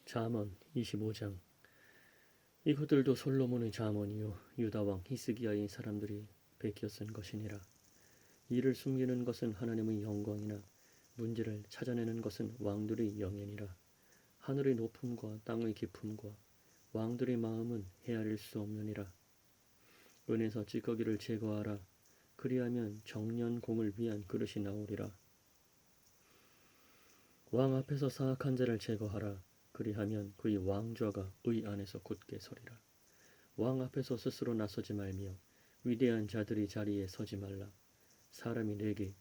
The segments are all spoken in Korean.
잠언 25장. 이것들도 솔로몬의 잠언이요 유다 왕 히스기야의 사람들이 베껴 쓴 것이니라. 이를 숨기는 것은 하나님의 영광이나 문제를 찾아내는 것은 왕들의 영예니라. 하늘의 높음과 땅의 깊음과 왕들의 마음은 헤아릴 수 없느니라. 은에서 찌꺼기를 제거하라. 그리하면 정련공을 위한 그릇이 나오리라. 왕 앞에서 사악한 자를 제거하라. 그리하면 그의 왕좌가 의 안에서 굳게 서리라. 왕 앞에서 스스로 나서지 말며 위대한 자들이 자리에 서지 말라. 사람이 내게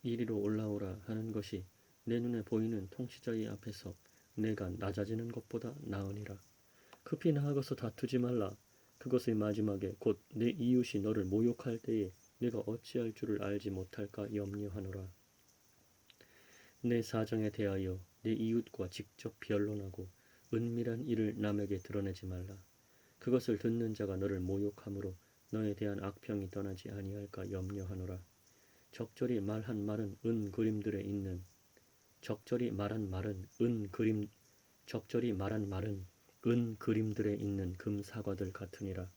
이리로 올라오라 하는 것이 내 눈에 보이는 통치자의 앞에서 내가 낮아지는 것보다 나으니라. 급히 나아가서 다투지 말라. 그것의 마지막에 곧 내 이웃이 너를 모욕할 때에 내가 어찌할 줄을 알지 못할까 염려하노라. 내 사정에 대하여 내 이웃과 직접 변론하고 은밀한 일을 남에게 드러내지 말라. 그것을 듣는 자가 너를 모욕함으로 너에 대한 악평이 떠나지 아니할까 염려하노라. 적절히 말한 말은 은 그림들에 있는 금 사과들 같으니라.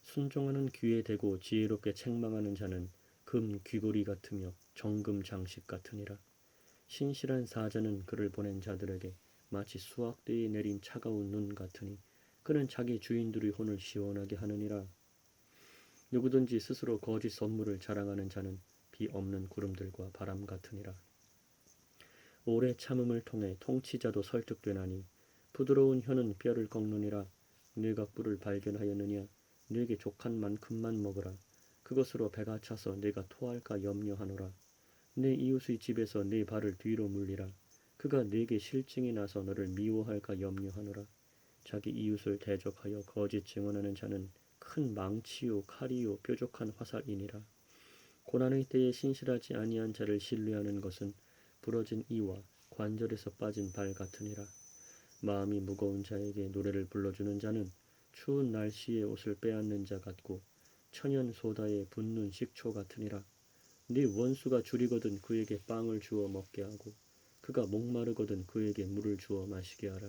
순종하는 귀에 대고 지혜롭게 책망하는 자는 금 귀고리 같으며 정금 장식 같으니라. 신실한 사자는 그를 보낸 자들에게 마치 수확대에 내린 차가운 눈 같으니 그는 자기 주인들의 혼을 시원하게 하느니라. 누구든지 스스로 거짓 선물을 자랑하는 자는 비 없는 구름들과 바람 같으니라. 오래 참음을 통해 통치자도 설득되나니 부드러운 혀는 뼈를 꺾느니라. 네가 꿀을 발견하였느냐? 네게 족한 만큼만 먹으라. 그것으로 배가 차서 네가 토할까 염려하노라. 내 이웃의 집에서 네 발을 뒤로 물리라. 그가 네게 실증이 나서 너를 미워할까 염려하노라. 자기 이웃을 대적하여 거짓 증언하는 자는 큰 망치요 칼이요 뾰족한 화살이니라. 고난의 때에 신실하지 아니한 자를 신뢰하는 것은 부러진 이와 관절에서 빠진 발 같으니라. 마음이 무거운 자에게 노래를 불러주는 자는 추운 날씨에 옷을 빼앗는 자 같고 천연 소다에 붓는 식초 같으니라. 네 원수가 줄이거든 그에게 빵을 주어 먹게 하고 그가 목마르거든 그에게 물을 주어 마시게 하라.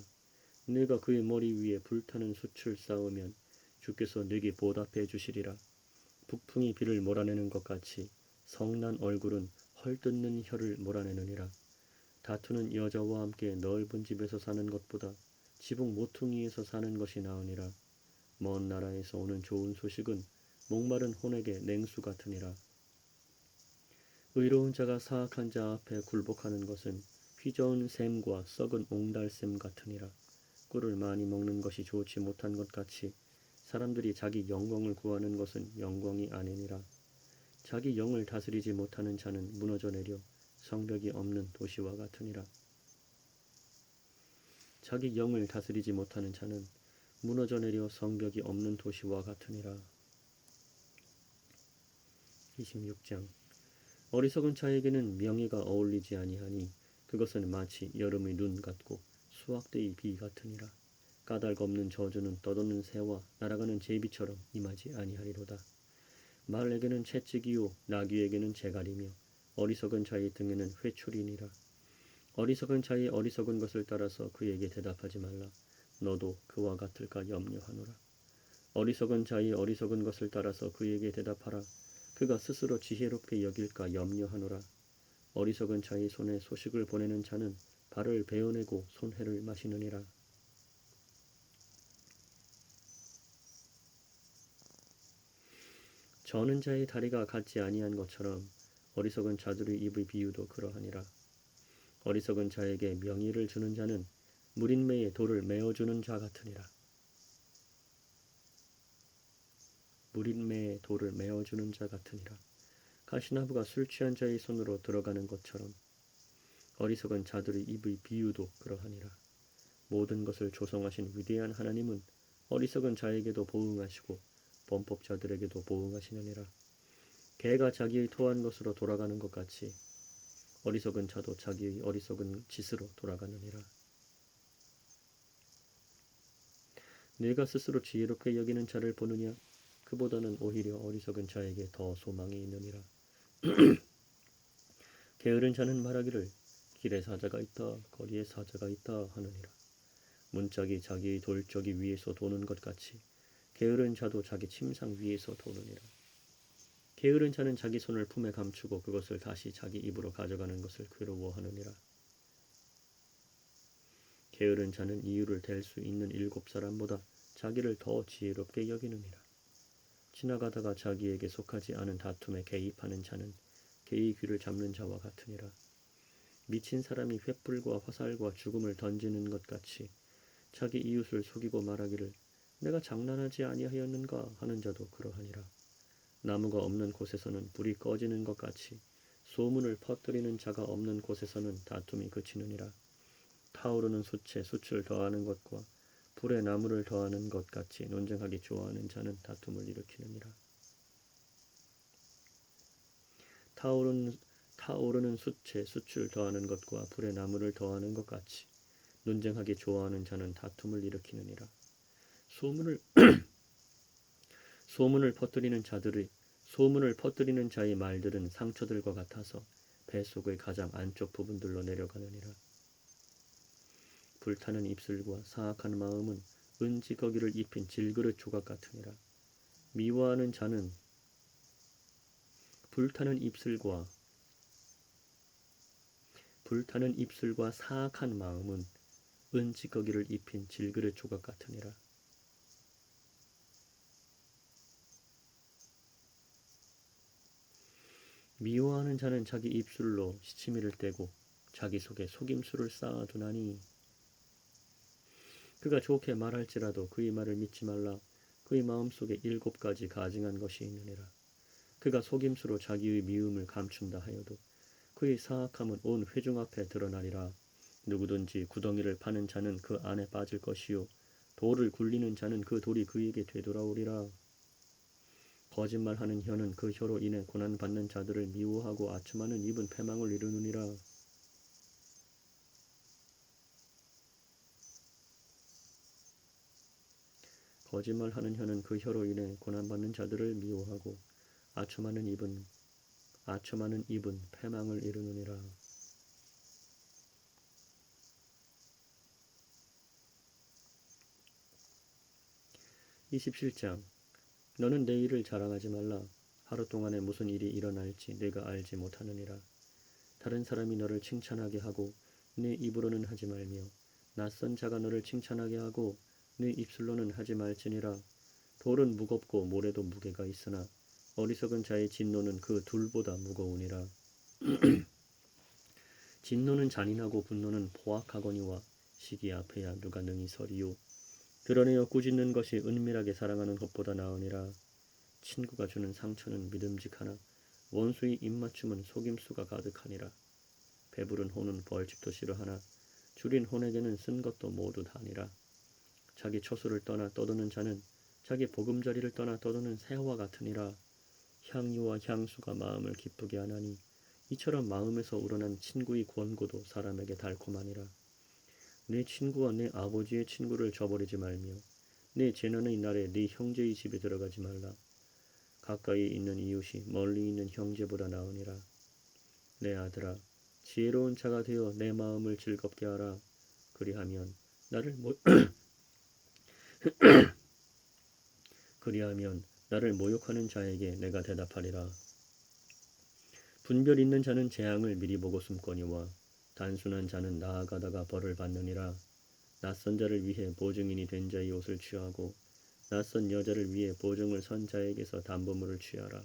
네가 그의 머리 위에 불타는 숯을 쌓으면 주께서 네게 보답해 주시리라. 북풍이 비를 몰아내는 것 같이 성난 얼굴은 헐뜯는 혀를 몰아내느니라. 다투는 여자와 함께 넓은 집에서 사는 것보다 지붕 모퉁이에서 사는 것이 나으니라. 먼 나라에서 오는 좋은 소식은 목마른 혼에게 냉수 같으니라. 의로운 자가 사악한 자 앞에 굴복하는 것은 휘저은 샘과 썩은 옹달샘 같으니라. 꿀을 많이 먹는 것이 좋지 못한 것 같이 사람들이 자기 영광을 구하는 것은 영광이 아니니라. 자기 영을 다스리지 못하는 자는 무너져 내려 성벽이 없는 도시와 같으니라. 자기 영을 다스리지 못하는 자는 무너져 내려 성벽이 없는 도시와 같으니라. 26장. 어리석은 자에게는 명예가 어울리지 아니하니 그것은 마치 여름의 눈 같고 수확대의 비 같으니라. 까닭 없는 저주는 떠도는 새와 날아가는 제비처럼 임하지 아니하리로다. 말에게는 채찍이요 나귀에게는 재갈이며 어리석은 자의 등에는 회초리니라. 어리석은 자의 어리석은 것을 따라서 그에게 대답하지 말라. 너도 그와 같을까 염려하노라. 어리석은 자의 어리석은 것을 따라서 그에게 대답하라. 그가 스스로 지혜롭게 여길까 염려하노라. 어리석은 자의 손에 소식을 보내는 자는 발을 베어내고 손해를 마시느니라. 저는 자의 다리가 같지 아니한 것처럼 어리석은 자들의 입의 비유도 그러하니라. 어리석은 자에게 명의를 주는 자는 무린매에 돌을 메어주는 자 같으니라. 무린매에 돌을 메어주는 자 같으니라. 가시나무가 술 취한 자의 손으로 들어가는 것처럼 어리석은 자들의 입의 비유도 그러하니라. 모든 것을 조성하신 위대한 하나님은 어리석은 자에게도 보응하시고 범법자들에게도 보응하시느니라. 개가 자기의 토한 것으로 돌아가는 것 같이 어리석은 자도 자기의 어리석은 짓으로 돌아가느니라. 네가 스스로 지혜롭게 여기는 자를 보느냐? 그보다는 오히려 어리석은 자에게 더 소망이 있느니라. 게으른 자는 말하기를 길에 사자가 있다 거리에 사자가 있다 하느니라. 문짝이 자기의 돌적이 위에서 도는 것 같이 게으른 자도 자기 침상 위에서 도느니라. 게으른 자는 자기 손을 품에 감추고 그것을 다시 자기 입으로 가져가는 것을 괴로워하느니라. 게으른 자는 이유를 댈 수 있는 7사람보다 자기를 더 지혜롭게 여기느니라. 지나가다가 자기에게 속하지 않은 다툼에 개입하는 자는 개의 귀를 잡는 자와 같으니라. 미친 사람이 횃불과 화살과 죽음을 던지는 것 같이 자기 이웃을 속이고 말하기를 내가 장난하지 아니하였는가 하는 자도 그러하니라. 나무가 없는 곳에서는 불이 꺼지는 것 같이 소문을 퍼뜨리는 자가 없는 곳에서는 다툼이 그치느니라. 타오르는 숯에 숯을 더하는 것과 불에 나무를 더하는 것 같이 논쟁하기 좋아하는 자는 다툼을 일으키느니라. 타오르는 숯에 숯을 더하는 것과 불에 나무를 더하는 것 같이 논쟁하기 좋아하는 자는 다툼을 일으키느니라. 소문을 퍼뜨리는 자의 말들은 상처들과 같아서 뱃속의 가장 안쪽 부분들로 내려가느니라. 불타는 입술과 사악한 마음은 은지거기를 입힌 질그릇 조각 같으니라. 미워하는 자는 불타는 입술과 사악한 마음은 은지거기를 입힌 질그릇 조각 같으니라. 미워하는 자는 자기 입술로 시치미를 떼고 자기 속에 속임수를 쌓아두나니 그가 좋게 말할지라도 그의 말을 믿지 말라. 그의 마음속에 7가지 가증한 것이 있느니라. 그가 속임수로 자기의 미움을 감춘다 하여도 그의 사악함은 온 회중 앞에 드러나리라. 누구든지 구덩이를 파는 자는 그 안에 빠질 것이요 돌을 굴리는 자는 그 돌이 그에게 되돌아오리라. 거짓말하는 혀는 그 혀로 인해 고난받는 자들을 미워하고 아첨하는 입은 패망을 이루느니라. 거짓말하는 혀는 그 혀로 인해 고난받는 자들을 미워하고 아첨하는 입은 패망을 이루느니라. 27장 너는 내일을 자랑하지 말라. 하루 동안에 무슨 일이 일어날지 내가 알지 못하느니라. 다른 사람이 너를 칭찬하게 하고 네 입으로는 하지 말며 낯선 자가 너를 칭찬하게 하고 네 입술로는 하지 말지니라. 돌은 무겁고 모래도 무게가 있으나 어리석은 자의 진노는 그 둘보다 무거우니라. 진노는 잔인하고 분노는 포악하거니와 시기 앞에야 누가 능히 서리요. 드러내어 꾸짖는 것이 은밀하게 사랑하는 것보다 나으니라. 친구가 주는 상처는 믿음직하나 원수의 입맞춤은 속임수가 가득하니라. 배부른 호는 벌집도 싫어하나 줄인 혼에게는 쓴 것도 모두 다니라. 자기 처소를 떠나 떠도는 자는 자기 보금자리를 떠나 떠도는 새와 같으니라. 향유와 향수가 마음을 기쁘게 하나니 이처럼 마음에서 우러난 친구의 권고도 사람에게 달콤하니라. 네 친구와 네 아버지의 친구를 저버리지 말며 네 재난의 날에 네 형제의 집에 들어가지 말라. 가까이 있는 이웃이 멀리 있는 형제보다 나으니라. 내 아들아, 지혜로운 자가 되어 내 마음을 즐겁게 하라. 그리하면 나를 모욕하는 자에게 내가 대답하리라. 분별 있는 자는 재앙을 미리 보고 숨거니와 단순한 자는 나아가다가 벌을 받느니라. 낯선 자를 위해 보증인이 된 자의 옷을 취하고 낯선 여자를 위해 보증을 선 자에게서 담보물을 취하라.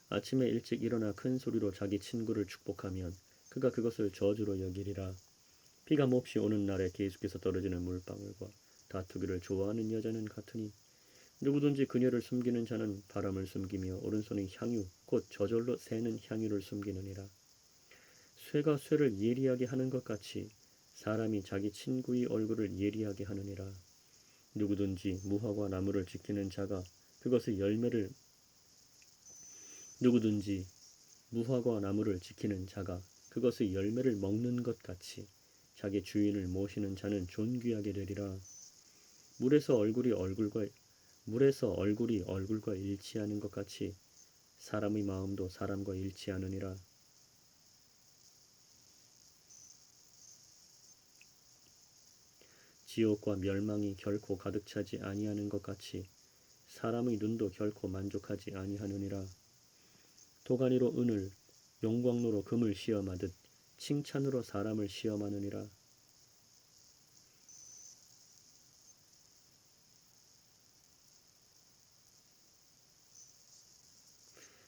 아침에 일찍 일어나 큰 소리로 자기 친구를 축복하면 그가 그것을 저주로 여기리라. 비가 몹시 오는 날에 계속해서 떨어지는 물방울과 다투기를 좋아하는 여자는 같으니 누구든지 그녀를 숨기는 자는 바람을 숨기며 오른손의 향유 곧 저절로 새는 향유를 숨기느니라. 쇠가 쇠를 예리하게 하는 것 같이 사람이 자기 친구의 얼굴을 예리하게 하느니라. 누구든지 무화과 나무를 지키는 자가 그것의 열매를 먹는 것 같이 자기 주인을 모시는 자는 존귀하게 되리라. 물에서 얼굴이 얼굴과 일치하는 것 같이 사람의 마음도 사람과 일치하느니라. 지옥과 멸망이 결코 가득 차지 아니하는 것 같이 사람의 눈도 결코 만족하지 아니하느니라. 도가니로 은을, 용광로로 금을 시험하듯 칭찬으로 사람을 시험하느니라.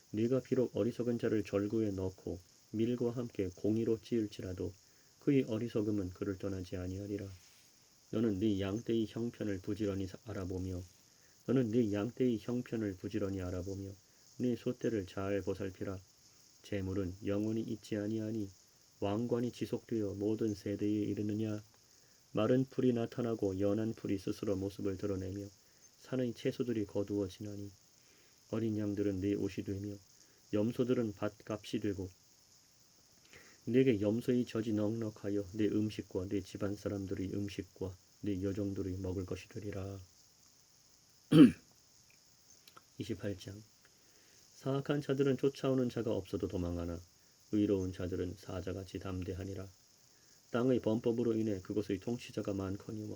네가 비록 어리석은 자를 절구에 넣고 밀과 함께 공의로 찌을지라도 그의 어리석음은 그를 떠나지 아니하리라. 너는 네 양떼의 형편을 부지런히 알아보며 네 소떼를 잘 보살피라. 재물은 영원히 있지 아니하니 왕관이 지속되어 모든 세대에 이르느냐. 마른 풀이 나타나고 연한 풀이 스스로 모습을 드러내며 산의 채소들이 거두어지나니 어린 양들은 네 옷이 되며 염소들은 밭값이 되고 네게 염소의 젖이 넉넉하여 네 음식과 네 집안 사람들의 음식과 네 여종들의 먹을 것이 되리라. 28장. 사악한 자들은 쫓아오는 자가 없어도 도망하나 의로운 자들은 사자같이 담대하니라. 땅의 범법으로 인해 그곳의 통치자가 많거니와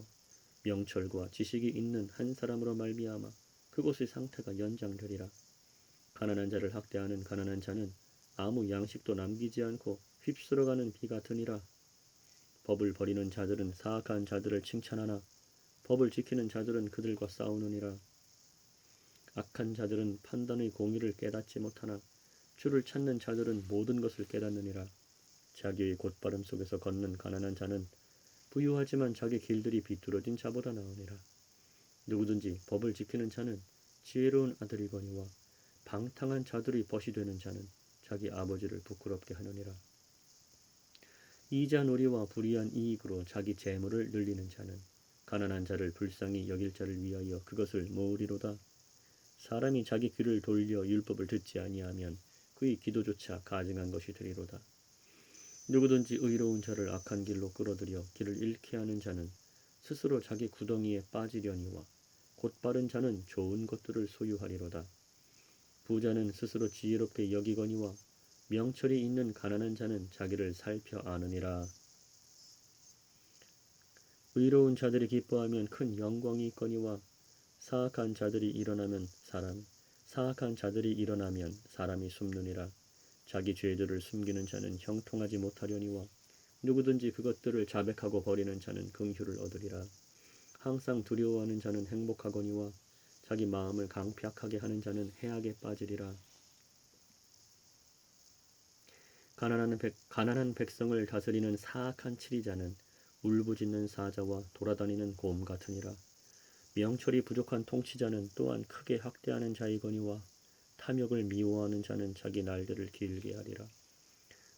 명철과 지식이 있는 한 사람으로 말미암아 그곳의 상태가 연장되리라. 가난한 자를 학대하는 가난한 자는 아무 양식도 남기지 않고 휩쓸어가는 비 같으니라. 법을 버리는 자들은 사악한 자들을 칭찬하나 법을 지키는 자들은 그들과 싸우느니라. 악한 자들은 판단의 공의를 깨닫지 못하나 주를 찾는 자들은 모든 것을 깨닫느니라. 자기의 곧바름 속에서 걷는 가난한 자는 부유하지만 자기 길들이 비뚤어진 자보다 나으니라. 누구든지 법을 지키는 자는 지혜로운 아들이거니와 방탕한 자들의 벗이 되는 자는 자기 아버지를 부끄럽게 하느니라. 이자놀이와 불의한 이익으로 자기 재물을 늘리는 자는 가난한 자를 불쌍히 여길 자를 위하여 그것을 모으리로다. 사람이 자기 귀를 돌려 율법을 듣지 아니하면 그의 기도조차 가증한 것이 되리로다. 누구든지 의로운 자를 악한 길로 끌어들여 길을 잃게 하는 자는 스스로 자기 구덩이에 빠지려니와 곧바른 자는 좋은 것들을 소유하리로다. 부자는 스스로 지혜롭게 여기거니와 명철이 있는 가난한 자는 자기를 살펴 아느니라. 의로운 자들이 기뻐하면 큰 영광이 있거니와 사악한 자들이 일어나면 사람이 숨느니라. 자기 죄들을 숨기는 자는 형통하지 못하려니와 누구든지 그것들을 자백하고 버리는 자는 긍휼을 얻으리라. 항상 두려워하는 자는 행복하거니와 자기 마음을 강팍하게 하는 자는 해악에 빠지리라. 가난한 백성을 다스리는 사악한 치리자는 울부짖는 사자와 돌아다니는 곰 같으니라. 명철이 부족한 통치자는 또한 크게 학대하는 자이거니와 탐욕을 미워하는 자는 자기 날들을 길게 하리라.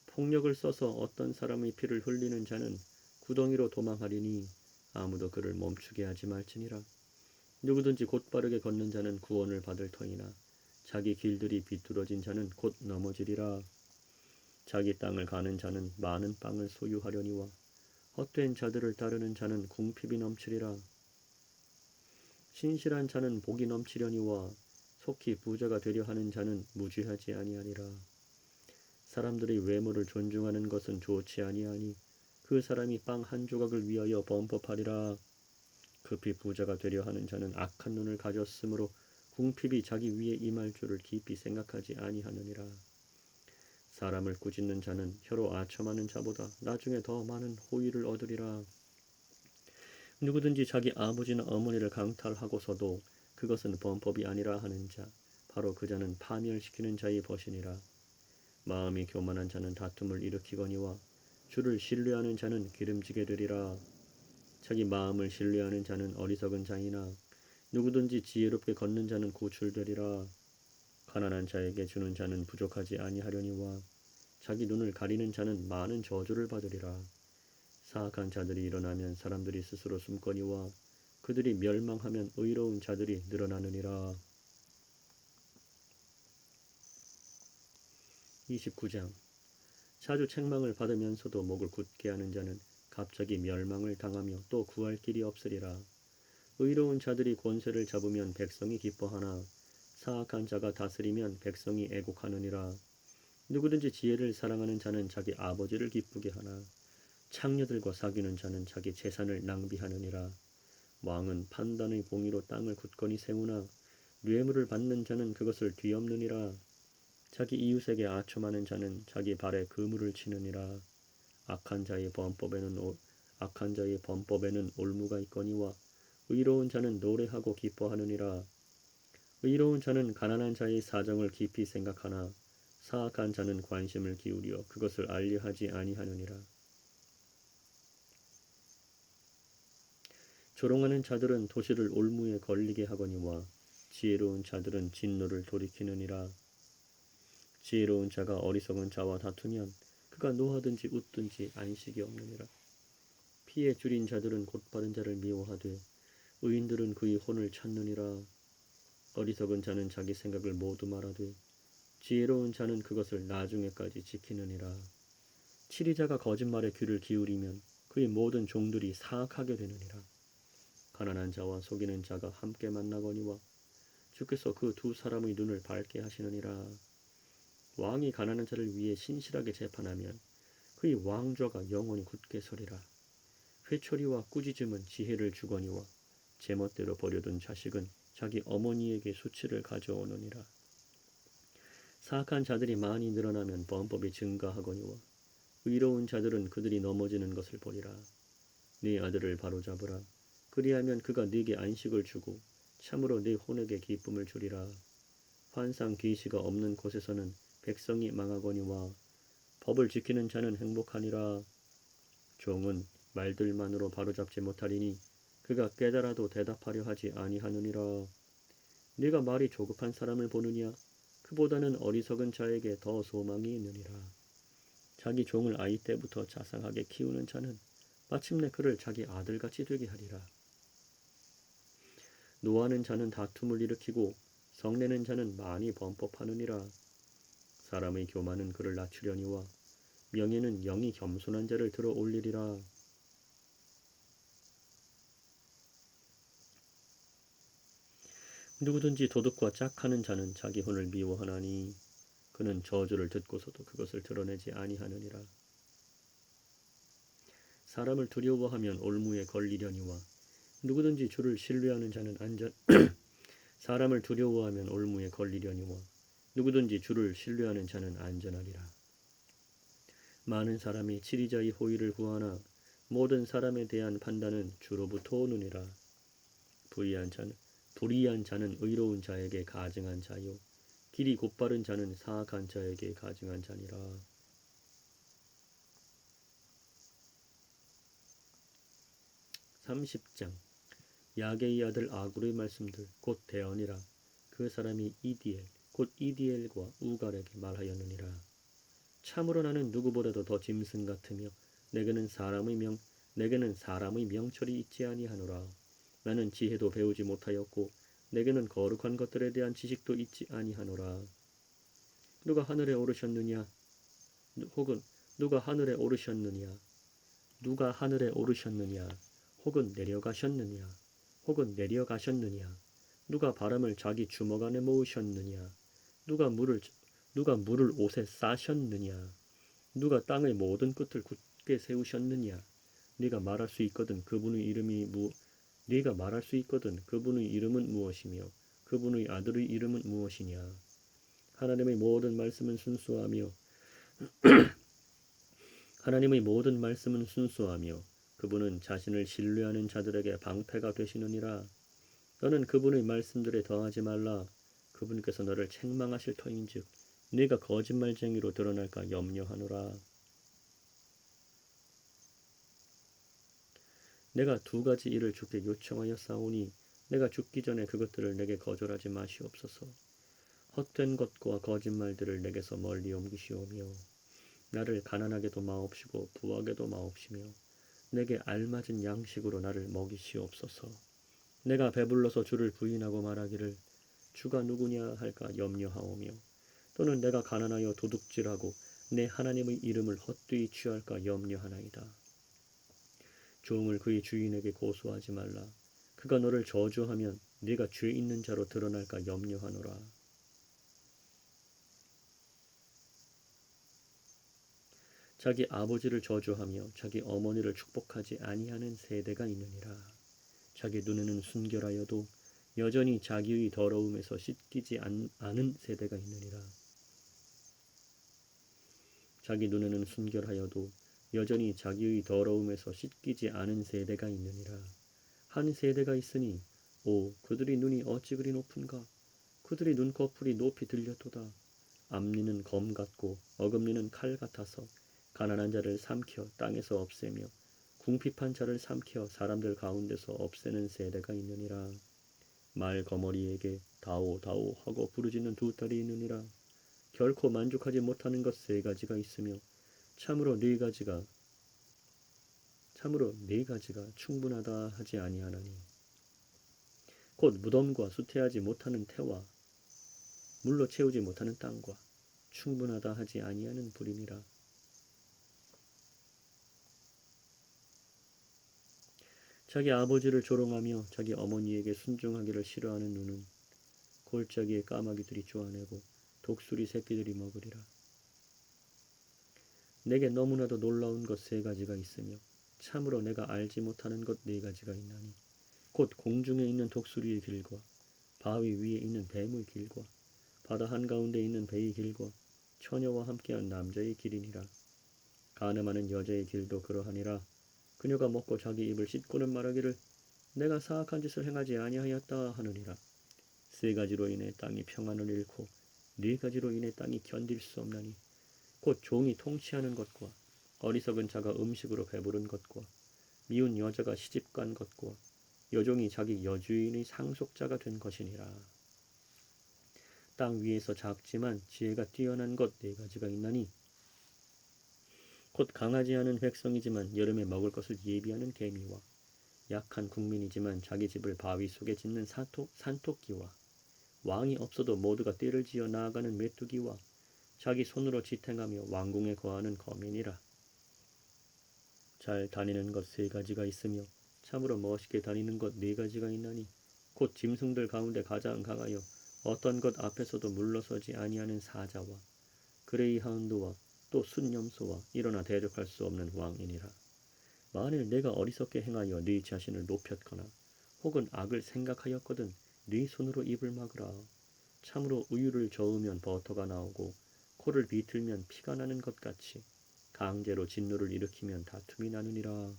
폭력을 써서 어떤 사람의 피를 흘리는 자는 구덩이로 도망하리니 아무도 그를 멈추게 하지 말지니라. 누구든지 곧바르게 걷는 자는 구원을 받을 터이나 자기 길들이 비뚤어진 자는 곧 넘어지리라. 자기 땅을 가는 자는 많은 빵을 소유하려니와 헛된 자들을 따르는 자는 궁핍이 넘치리라. 신실한 자는 복이 넘치려니와 속히 부자가 되려 하는 자는 무죄하지 아니하니라. 사람들이 외모를 존중하는 것은 좋지 아니하니 그 사람이 빵 한 조각을 위하여 범법하리라. 급히 부자가 되려 하는 자는 악한 눈을 가졌으므로 궁핍이 자기 위에 임할 줄을 깊이 생각하지 아니하느니라. 사람을 꾸짖는 자는 혀로 아첨하는 자보다 나중에 더 많은 호의를 얻으리라. 누구든지 자기 아버지나 어머니를 강탈하고서도 그것은 범법이 아니라 하는 자, 바로 그 자는 파멸시키는 자의 벗이니라. 마음이 교만한 자는 다툼을 일으키거니와 주를 신뢰하는 자는 기름지게 되리라. 자기 마음을 신뢰하는 자는 어리석은 자이나 누구든지 지혜롭게 걷는 자는 구출되리라. 가난한 자에게 주는 자는 부족하지 아니하려니와 자기 눈을 가리는 자는 많은 저주를 받으리라. 사악한 자들이 일어나면 사람들이 스스로 숨거니와 그들이 멸망하면 의로운 자들이 늘어나느니라. 29장. 자주 책망을 받으면서도 목을 굳게 하는 자는 갑자기 멸망을 당하며 또 구할 길이 없으리라. 의로운 자들이 권세를 잡으면 백성이 기뻐하나 사악한 자가 다스리면 백성이 애곡하느니라. 누구든지 지혜를 사랑하는 자는 자기 아버지를 기쁘게 하나 창녀들과 사귀는 자는 자기 재산을 낭비하느니라. 왕은 판단의 공의로 땅을 굳건히 세우나 뇌물을 받는 자는 그것을 뒤엎느니라. 자기 이웃에게 아첨하는 자는 자기 발에 그물을 치느니라. 악한 자의 범법에는 올무가 있거니와 의로운 자는 노래하고 기뻐하느니라. 의로운 자는 가난한 자의 사정을 깊이 생각하나 사악한 자는 관심을 기울여 그것을 알려하지 아니하느니라. 조롱하는 자들은 도시를 올무에 걸리게 하거니와 지혜로운 자들은 진노를 돌이키느니라. 지혜로운 자가 어리석은 자와 다투면 그가 노하든지 웃든지 안식이 없느니라. 피에 줄인 자들은 곧바른 자를 미워하되 의인들은 그의 혼을 찾느니라. 어리석은 자는 자기 생각을 모두 말하되 지혜로운 자는 그것을 나중에까지 지키느니라. 치리자가 거짓말에 귀를 기울이면 그의 모든 종들이 사악하게 되느니라. 가난한 자와 속이는 자가 함께 만나거니와 주께서 그 두 사람의 눈을 밝게 하시느니라. 왕이 가난한 자를 위해 신실하게 재판하면 그의 왕좌가 영원히 굳게 서리라. 회초리와 꾸짖음은 지혜를 주거니와 제멋대로 버려둔 자식은 자기 어머니에게 수치를 가져오느니라. 사악한 자들이 많이 늘어나면 범법이 증가하거니와 의로운 자들은 그들이 넘어지는 것을 보리라. 네 아들을 바로잡으라. 그리하면 그가 네게 안식을 주고 참으로 네 혼에게 기쁨을 주리라. 환상 계시가 없는 곳에서는 백성이 망하거니와 법을 지키는 자는 행복하니라. 종은 말들만으로 바로잡지 못하리니 그가 깨달아도 대답하려 하지 아니하느니라. 네가 말이 조급한 사람을 보느냐? 그보다는 어리석은 자에게 더 소망이 있느니라. 자기 종을 아이 때부터 자상하게 키우는 자는 마침내 그를 자기 아들같이 되게 하리라. 노하는 자는 다툼을 일으키고 성내는 자는 많이 범법하느니라. 사람의 교만은 그를 낮추려니와 명예는 영이 겸손한 자를 들어 올리리라. 누구든지 도둑과 짝하는 자는 자기 혼을 미워하나니 그는 저주를 듣고서도 그것을 드러내지 아니하느니라. 사람을 두려워하면 올무에 걸리려니와 누구든지 주를 신뢰하는 자는 사람을 두려워하면 올무에 걸리려니와 누구든지 주를 신뢰하는 자는 안전하리라. 많은 사람이 치리자의 호의를 구하나 모든 사람에 대한 판단은 주로부터 오느니라. 불의한 자는 의로운 자에게 가증한 자요 길이 곧바른 자는 사악한 자에게 가증한 자니라. 30장 야게의 아들 아굴의 말씀들 곧 대언이라. 그 사람이 이디엘 곧 이디엘과 우갈에게 말하였느니라. 참으로 나는 누구보다도 더 짐승 같으며 내게는 사람의 명철이 있지 아니하노라. 나는 지혜도 배우지 못하였고 내게는 거룩한 것들에 대한 지식도 있지 아니하노라. 누가 하늘에 오르셨느냐? 혹은 누가 하늘에 오르셨느냐? 누가 하늘에 오르셨느냐? 혹은 내려가셨느냐? 혹은 내려가셨느냐? 누가 바람을 자기 주먹 안에 모으셨느냐? 누가 물을 옷에 싸셨느냐? 누가 땅의 모든 끝을 굳게 세우셨느냐? 네가 말할 수 있거든 그분의 이름은 무엇이며 그분의 아들의 이름은 무엇이냐? 하나님의 모든 말씀은 순수하며 그분은 자신을 신뢰하는 자들에게 방패가 되시느니라. 너는 그분의 말씀들에 더하지 말라. 그분께서 너를 책망하실 터인즉 네가 거짓말쟁이로 드러날까 염려하노라. 내가 두 가지 일을 주께 요청하였사오니 내가 죽기 전에 그것들을 내게 거절하지 마시옵소서. 헛된 것과 거짓말들을 내게서 멀리 옮기시오며 나를 가난하게도 마옵시고 부하게도 마옵시며 내게 알맞은 양식으로 나를 먹이시옵소서. 내가 배불러서 주를 부인하고 말하기를 주가 누구냐 할까 염려하오며 또는 내가 가난하여 도둑질하고 내 하나님의 이름을 헛되이 취할까 염려하나이다. 종을 그의 주인에게 고소하지 말라. 그가 너를 저주하면 네가 죄 있는 자로 드러날까 염려하노라. 자기 아버지를 저주하며 자기 어머니를 축복하지 아니하는 세대가 있느니라. 자기 눈에는 순결하여도 여전히 자기의 더러움에서 씻기지 않은 세대가 있느니라. 자기 눈에는 순결하여도 여전히 자기의 더러움에서 씻기지 않은 세대가 있느니라. 한 세대가 있으니 오 그들의 눈이 어찌 그리 높은가. 그들의 눈꺼풀이 높이 들렸도다. 앞니는 검 같고 어금니는 칼 같아서 가난한 자를 삼켜 땅에서 없애며 궁핍한 자를 삼켜 사람들 가운데서 없애는 세대가 있느니라. 말거머리에게 다오 다오 하고 부르짖는 두 딸이 있느니라. 결코 만족하지 못하는 것 세 가지가 있으며 참으로 네 가지가 충분하다 하지 아니하나니 곧 무덤과 수태하지 못하는 태와 물로 채우지 못하는 땅과 충분하다 하지 아니하는 불임이라. 자기 아버지를 조롱하며 자기 어머니에게 순종하기를 싫어하는 눈은 골짜기의 까마귀들이 쪼아내고 독수리 새끼들이 먹으리라. 내게 너무나도 놀라운 것 세 가지가 있으며 참으로 내가 알지 못하는 것 네 가지가 있나니 곧 공중에 있는 독수리의 길과 바위 위에 있는 뱀의 길과 바다 한가운데 있는 배의 길과 처녀와 함께한 남자의 길이니라. 가늠하는 여자의 길도 그러하니라. 그녀가 먹고 자기 입을 씻고는 말하기를 내가 사악한 짓을 행하지 아니하였다 하느니라. 세 가지로 인해 땅이 평안을 잃고 네 가지로 인해 땅이 견딜 수 없나니 곧 종이 통치하는 것과 어리석은 자가 음식으로 배부른 것과 미운 여자가 시집간 것과 여종이 자기 여주인의 상속자가 된 것이니라. 땅 위에서 작지만 지혜가 뛰어난 것 네 가지가 있나니 곧 강하지 않은 백성이지만 여름에 먹을 것을 예비하는 개미와 약한 국민이지만 자기 집을 바위 속에 짓는 산토끼와 왕이 없어도 모두가 떼를 지어 나아가는 메뚜기와 자기 손으로 지탱하며 왕궁에 거하는 거민이라. 잘 다니는 것 세 가지가 있으며 참으로 멋있게 다니는 것 네 가지가 있나니 곧 짐승들 가운데 가장 강하여 어떤 것 앞에서도 물러서지 아니하는 사자와 그레이하운드와 또 순염소와 일어나 대적할 수 없는 왕이니라. 만일 내가 어리석게 행하여 네 자신을 높였거나 혹은 악을 생각하였거든 네 손으로 입을 막으라. 참으로 우유를 저으면 버터가 나오고 코를 비틀면 피가 나는 것 같이 강제로 진노를 일으키면 다툼이 나느니라.